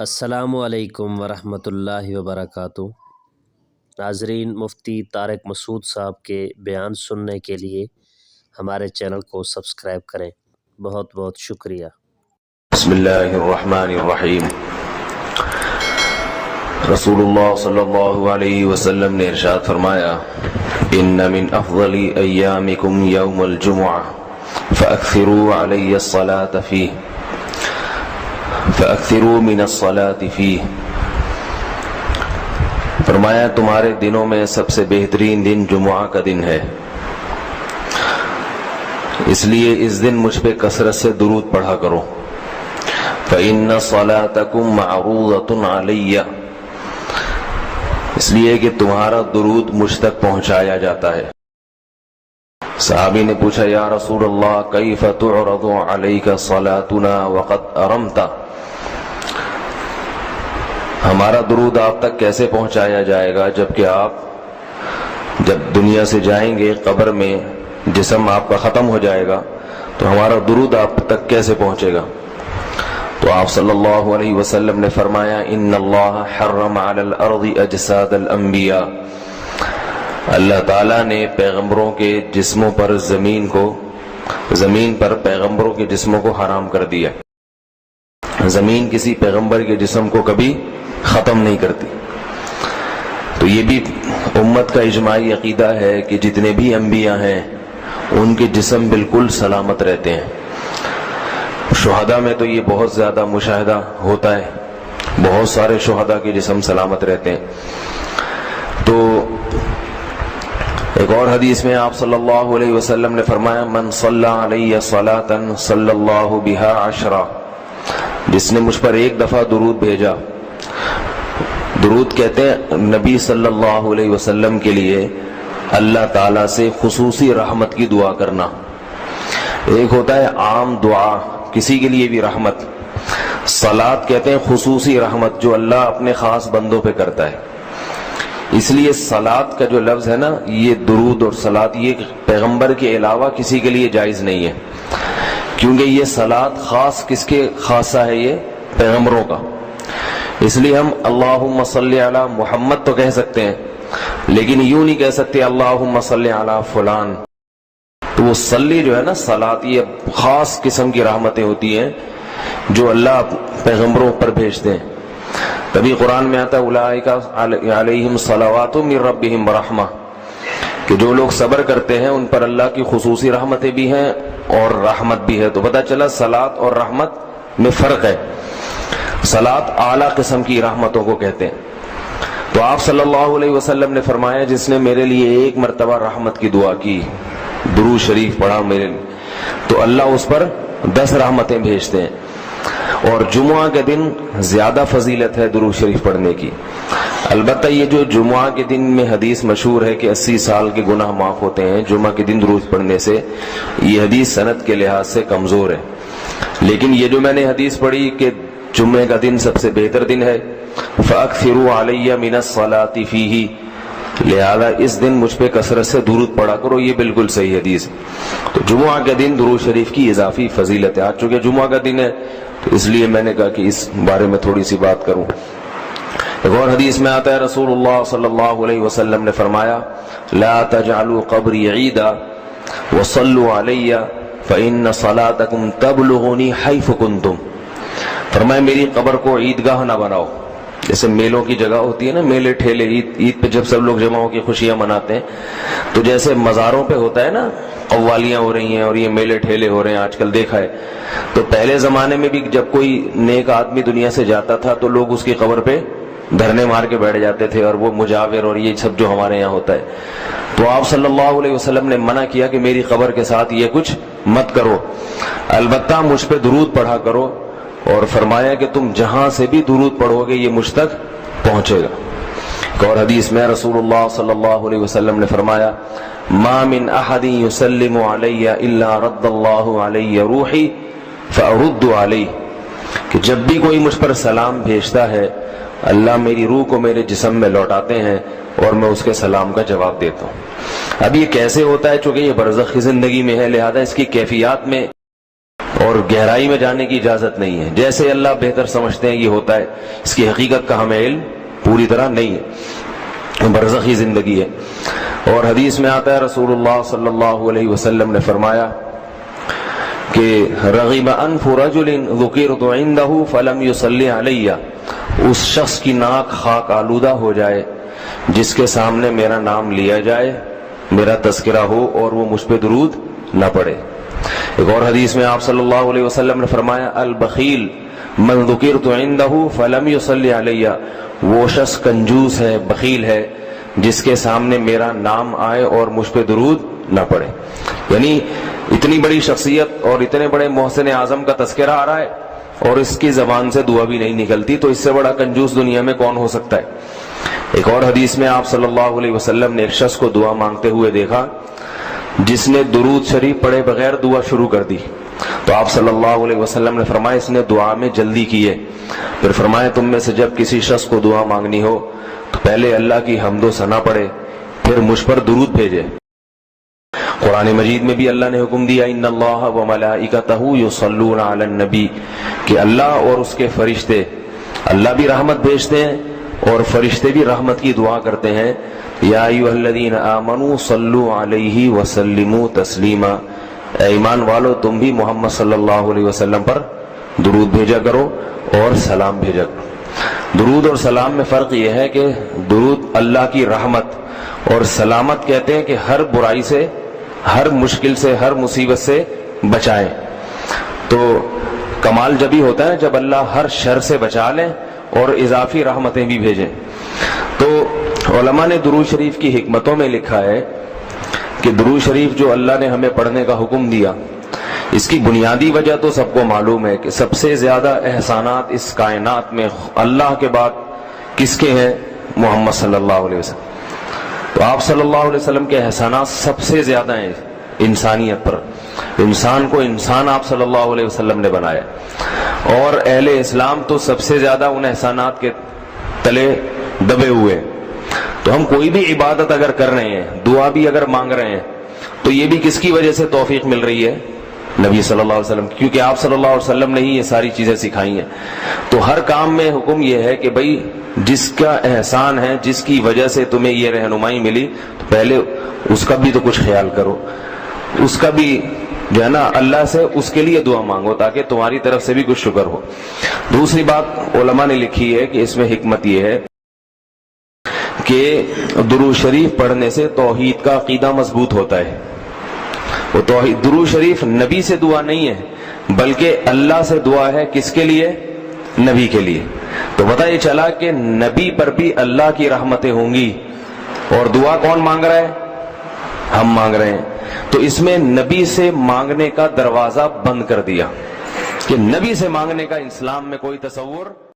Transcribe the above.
السلام علیکم ورحمۃ اللہ وبرکاتہ۔ ناظرین، مفتی طارق مسعود صاحب کے بیان سننے کے لیے ہمارے چینل کو سبسکرائب کریں۔ بہت بہت شکریہ۔ بسم اللہ الرحمن الرحیم۔ رسول اللہ صلی اللہ علیہ وسلم نے ارشاد فرمایا، ان من افضل ایامکم یوم الجمعہ فاکثروا علی الصلاة فیہ فاکثروا من الصلاة فیہ۔ فرمایا تمہارے دنوں میں سب سے بہترین دن جمعہ کا دن ہے، اس لیے اس دن مجھ پہ کثرت سے درود پڑھا کرو۔ فإن صلاتکم معروضۃ علی، اس لیے کہ تمہارا درود مجھ تک پہنچایا جاتا ہے۔ صحابی نے پوچھا، یا رسول اللہ کیف تعرض علیک صلاتنا وقد ارمت، ہمارا درود آپ تک کیسے پہنچایا جائے گا جبکہ آپ جب دنیا سے جائیں گے، قبر میں جسم آپ کا ختم ہو جائے گا، تو ہمارا درود آپ تک کیسے پہنچے گا؟ تو آپ صلی اللہ علیہ وسلم نے فرمایا، ان اللہ حرم علی الارض اجساد الانبیاء، اللہ تعالیٰ نے پیغمبروں کے جسموں پر زمین پر پیغمبروں کے جسموں کو حرام کر دیا۔ زمین کسی پیغمبر کے جسم کو کبھی ختم نہیں کرتی۔ تو یہ بھی امت کا اجماعی عقیدہ ہے کہ جتنے بھی انبیاء ہیں ان کے جسم بالکل سلامت رہتے ہیں۔ شہداء میں تو یہ بہت زیادہ مشاہدہ ہوتا ہے، بہت سارے شہداء کے جسم سلامت رہتے ہیں۔ تو ایک اور حدیث میں آپ صلی اللہ علیہ وسلم نے فرمایا، من صلی علیہ صلاۃ صلی اللہ بہا عشرہ، جس نے مجھ پر ایک دفعہ درود بھیجا۔ درود کہتے ہیں نبی صلی اللہ علیہ وسلم کے لیے اللہ تعالیٰ سے خصوصی رحمت کی دعا کرنا۔ ایک ہوتا ہے عام دعا، کسی کے لیے بھی رحمت، صلاۃ کہتے ہیں خصوصی رحمت جو اللہ اپنے خاص بندوں پہ کرتا ہے۔ اس لیے صلاۃ کا جو لفظ ہے نا، یہ درود اور صلاۃ یہ پیغمبر کے علاوہ کسی کے لیے جائز نہیں ہے، کیونکہ یہ صلاۃ خاص کس کے خاصہ ہے؟ یہ پیغمبروں کا۔ اس لیے ہم اللہم صلی علی محمد تو کہہ سکتے ہیں، لیکن یوں نہیں کہہ سکتے اللہم صلی علی فلان۔ تو وہ صلی جو ہے نا، صلاۃ، یہ خاص قسم کی رحمتیں ہوتی ہیں جو اللہ پیغمبروں پر بھیجتے ہیں۔ تبھی قرآن میں آتا ہے اولئک علیہم صلوات من ربہم ورحمہ، کہ جو لوگ صبر کرتے ہیں ان پر اللہ کی خصوصی رحمتیں بھی ہیں اور رحمت بھی ہے۔ تو پتہ چلا صلاۃ اور رحمت میں فرق ہے۔ صلاۃ اعلیٰ قسم کی رحمتوں کو کہتے ہیں۔ تو آپ صلی اللہ علیہ وسلم نے فرمایا، جس نے میرے لیے ایک مرتبہ رحمت کی دعا کی، درود شریف پڑھا میرے لیے، تو اللہ اس پر 10 رحمتیں بھیجتے ہیں۔ اور جمعہ کے دن زیادہ فضیلت ہے درود شریف پڑھنے کی۔ البتہ یہ جو جمعہ کے دن میں حدیث مشہور ہے کہ 80 سال کے گناہ معاف ہوتے ہیں جمعہ کے دن درود پڑھنے سے، یہ حدیث سند کے لحاظ سے کمزور ہے۔ لیکن یہ جو میں نے حدیث پڑھی کہ جمعے کا دن سب سے بہتر دن ہے، فَأَكْثِرُوا عَلَيَّ مِنَ الصَّلَاةِ فِيهِ، لہذا اس دن مجھ پہ کثرت سے درود پڑھا کرو، یہ بالکل صحیح حدیث ہے۔ تو جمعہ کے دن درود شریف کی اضافی فضیلت ہے۔ آج چونکہ جمعہ کا دن ہے تو اس لیے میں نے کہا کہ اس بارے میں تھوڑی سی بات کروں۔ ایک اور حدیث میں آتا ہے، رسول اللہ صلی اللہ علیہ وسلم نے فرمایا، لا تجعلوا قبری عیدا وصلوا علی فإن صلاتکم تبلغنی حیث کنتم، فرمایا میری قبر کو عیدگاہ نہ بناؤ۔ جیسے میلوں کی جگہ ہوتی ہے نا، میلے ٹھیلے، عید پہ جب سب لوگ جمع ہو کے خوشیاں مناتے ہیں، تو جیسے مزاروں پہ ہوتا ہے نا، قوالیاں ہو رہی ہیں اور یہ میلے ٹھیلے ہو رہے ہیں، آج کل دیکھا ہے۔ تو پہلے زمانے میں بھی جب کوئی نیک آدمی دنیا سے جاتا تھا تو لوگ اس کی قبر پہ دھرنے مار کے بیٹھ جاتے تھے، اور وہ مجاور اور یہ سب جو ہمارے یہاں ہوتا ہے۔ تو آپ صلی اللہ علیہ وسلم نے منع کیا کہ میری قبر کے ساتھ یہ کچھ مت کرو، البتہ مجھ پہ درود پڑھا کرو، اور فرمایا کہ تم جہاں سے بھی درود پڑھو گے یہ مجھ تک پہنچے گا۔ ایک اور حدیث میں رسول اللہ صلی اللہ علیہ وسلم نے فرمایا، ما من احد یسلم علی الا رد اللہ علی روحی فارد علیہ، کہ جب بھی کوئی مجھ پر سلام بھیجتا ہے اللہ میری روح کو میرے جسم میں لوٹاتے ہیں اور میں اس کے سلام کا جواب دیتا ہوں۔ اب یہ کیسے ہوتا ہے؟ چونکہ یہ برزخ کی زندگی میں ہے، لہذا اس کی کیفیات میں اور گہرائی میں جانے کی اجازت نہیں ہے. جیسے اللہ بہتر سمجھتے ہیں یہ ہوتا ہے, اس کی حقیقت کا ہمیں علم پوری طرح نہیں ہے, برزخی زندگی ہے. اور حدیث میں آتا ہے رسول اللہ صلی اللہ علیہ وسلم نے فرمایا کہ رغب انف رجل ذکرت عنده فلم يصلی علی, اس شخص کی ناک خاک آلودہ ہو جائے جس کے سامنے میرا نام لیا جائے, میرا تذکرہ ہو اور وہ مجھ پہ درود نہ پڑے. ایک اور حدیث میں آپ صلی اللہ علیہ وسلم نے فرمایا البخیل من ذکرت عنده فلم يصلی علی, وہ شخص کنجوس ہے, بخیل ہے, جس کے سامنے میرا نام آئے اور مجھ پہ درود نہ پڑے. یعنی اتنی بڑی شخصیت اور اتنے بڑے محسن اعظم کا تذکرہ آ رہا ہے اور اس کی زبان سے دعا بھی نہیں نکلتی, تو اس سے بڑا کنجوس دنیا میں کون ہو سکتا ہے. ایک اور حدیث میں آپ صلی اللہ علیہ وسلم نے ایک شخص کو دعا مانگتے ہوئے دیکھا جس نے درود شریف پڑھے بغیر دعا شروع کر دی, تو آپ صلی اللہ علیہ وسلم نے فرمایا اس نے دعا میں جلدی کی ہے. پھر فرمایا تم میں سے جب کسی شخص کو دعا مانگنی ہو تو پہلے اللہ کی حمد و ثنا پڑھے, پھر مجھ پر درود بھیجے. قرآن مجید میں بھی اللہ نے حکم دیا ان اللہ و ملائکتہ یصلون علی النبی, کہ اللہ اور اس کے فرشتے, اللہ بھی رحمت بھیجتے ہیں اور فرشتے بھی رحمت کی دعا کرتے ہیں. یا ایھا الذین آمنوا صلوا علیہ وسلموا تسلیما, اے ایمان والو تم بھی محمد صلی اللہ علیہ وسلم پر درود بھیجا کرو اور سلام بھیجا کرو. درود اور سلام میں فرق یہ ہے کہ درود اللہ کی رحمت اور سلامت کہتے ہیں کہ ہر برائی سے, ہر مشکل سے, ہر مصیبت سے بچائیں. تو کمال جبھی ہوتا ہے جب اللہ ہر شر سے بچا لیں اور اضافی رحمتیں بھی بھیجیں. تو علماء نے درود شریف کی حکمتوں میں لکھا ہے کہ درود شریف جو اللہ نے ہمیں پڑھنے کا حکم دیا, اس کی بنیادی وجہ تو سب کو معلوم ہے کہ سب سے زیادہ احسانات اس کائنات میں اللہ کے بعد کس کے ہیں؟ محمد صلی اللہ علیہ وسلم. تو آپ صلی اللہ علیہ وسلم کے احسانات سب سے زیادہ ہیں انسانیت پر. انسان کو انسان آپ صلی اللہ علیہ وسلم نے بنایا, اور اہل اسلام تو سب سے زیادہ ان احسانات کے تلے دبے ہوئے. تو ہم کوئی بھی عبادت اگر کر رہے ہیں, دعا بھی اگر مانگ رہے ہیں, تو یہ بھی کس کی وجہ سے توفیق مل رہی ہے؟ نبی صلی اللہ علیہ وسلم, کیونکہ آپ صلی اللہ علیہ وسلم نے ہی یہ ساری چیزیں سکھائی ہیں. تو ہر کام میں حکم یہ ہے کہ بھئی جس کا احسان ہے, جس کی وجہ سے تمہیں یہ رہنمائی ملی, تو پہلے اس کا بھی تو کچھ خیال کرو, اس کا بھی جو ہے نا اللہ سے اس کے لیے دعا مانگو تاکہ تمہاری طرف سے بھی کچھ شکر ہو. دوسری بات علماء نے لکھی ہے کہ اس میں حکمت یہ ہے کہ درود شریف پڑھنے سے توحید کا عقیدہ مضبوط ہوتا ہے. وہ توحید, درود شریف نبی سے دعا نہیں ہے بلکہ اللہ سے دعا ہے. کس کے لیے؟ نبی کے لیے. تو پتہ یہ چلا کہ نبی پر بھی اللہ کی رحمتیں ہوں گی, اور دعا کون مانگ رہا ہے؟ ہم مانگ رہے ہیں. تو اس میں نبی سے مانگنے کا دروازہ بند کر دیا کہ نبی سے مانگنے کا اسلام میں کوئی تصور